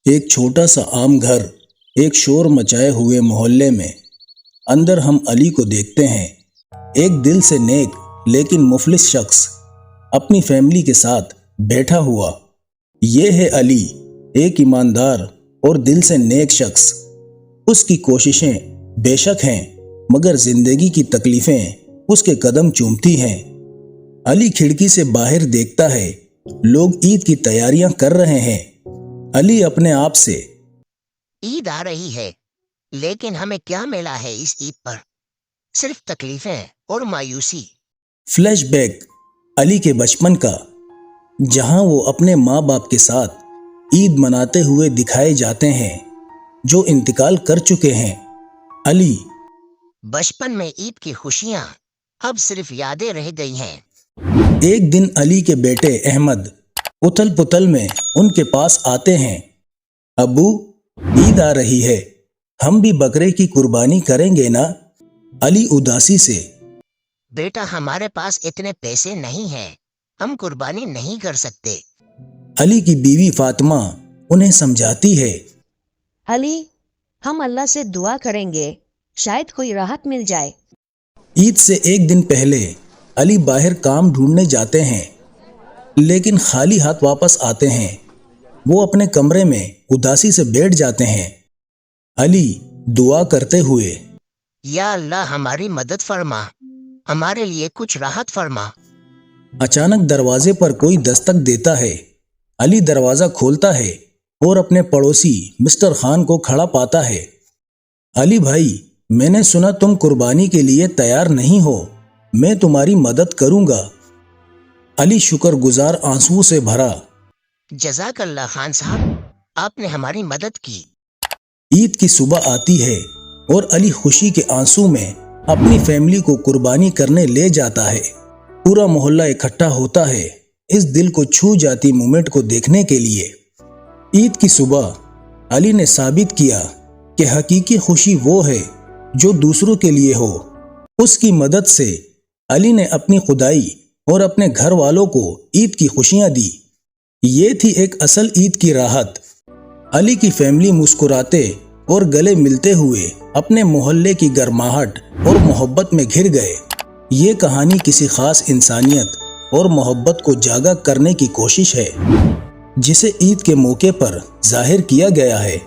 ایک چھوٹا سا عام گھر، ایک شور مچائے ہوئے محلے میں۔ اندر ہم علی کو دیکھتے ہیں، ایک دل سے نیک لیکن مفلس شخص، اپنی فیملی کے ساتھ بیٹھا ہوا۔ یہ ہے علی، ایک ایماندار اور دل سے نیک شخص۔ اس کی کوششیں بے شک ہیں، مگر زندگی کی تکلیفیں اس کے قدم چومتی ہیں۔ علی کھڑکی سے باہر دیکھتا ہے، لوگ عید کی تیاریاں کر رہے ہیں۔ علی اپنے آپ سے، عید آ رہی ہے، لیکن ہمیں کیا ملا ہے اس عید پر؟ صرف تکلیفیں اور مایوسی۔ فلیش بیک علی کے بچپن کا، جہاں وہ اپنے ماں باپ کے ساتھ عید مناتے ہوئے دکھائے جاتے ہیں جو انتقال کر چکے ہیں۔ علی، بچپن میں عید کی خوشیاں اب صرف یادیں رہ گئی ہیں۔ ایک دن علی کے بیٹے احمد اتھل پتھل میں ان کے پاس آتے ہیں۔ ابو، عید آ رہی ہے، ہم بھی بکرے کی قربانی کریں گے نا؟ علی اداسی سے، بیٹا، ہمارے پاس اتنے پیسے نہیں ہیں، ہم قربانی نہیں کر سکتے۔ علی کی بیوی فاطمہ انہیں سمجھاتی ہے۔ علی، ہم اللہ سے دعا کریں گے، شاید کوئی راحت مل جائے۔ عید سے ایک دن پہلے علی باہر کام ڈھونڈنے جاتے ہیں، لیکن خالی ہاتھ واپس آتے ہیں۔ وہ اپنے کمرے میں اداسی سے بیٹھ جاتے ہیں۔ علی دعا کرتے ہوئے، یا اللہ، ہماری مدد فرما، ہمارے لیے کچھ راحت فرما۔ اچانک دروازے پر کوئی دستک دیتا ہے۔ علی دروازہ کھولتا ہے اور اپنے پڑوسی مسٹر خان کو کھڑا پاتا ہے۔ علی بھائی، میں نے سنا تم قربانی کے لیے تیار نہیں ہو، میں تمہاری مدد کروں گا۔ علی شکر گزار آنسو سے بھرا، جزاک اللہ خان صاحب، آپ نے ہماری مدد کی۔ عید کی صبح آتی ہے اور علی خوشی کے آنسو میں اپنی فیملی کو قربانی کرنے لے جاتا ہے۔ پورا محلہ اکٹھا ہوتا ہے اس دل کو چھو جاتی مومنٹ کو دیکھنے کے لیے۔ عید کی صبح علی نے ثابت کیا کہ حقیقی خوشی وہ ہے جو دوسروں کے لیے ہو۔ اس کی مدد سے علی نے اپنی خدائی اور اپنے گھر والوں کو عید کی خوشیاں دی۔ یہ تھی ایک اصل عید کی راحت۔ علی کی فیملی مسکراتے اور گلے ملتے ہوئے اپنے محلے کی گرماہٹ اور محبت میں گھر گئے۔ یہ کہانی کسی خاص انسانیت اور محبت کو جاگا کرنے کی کوشش ہے، جسے عید کے موقع پر ظاہر کیا گیا ہے۔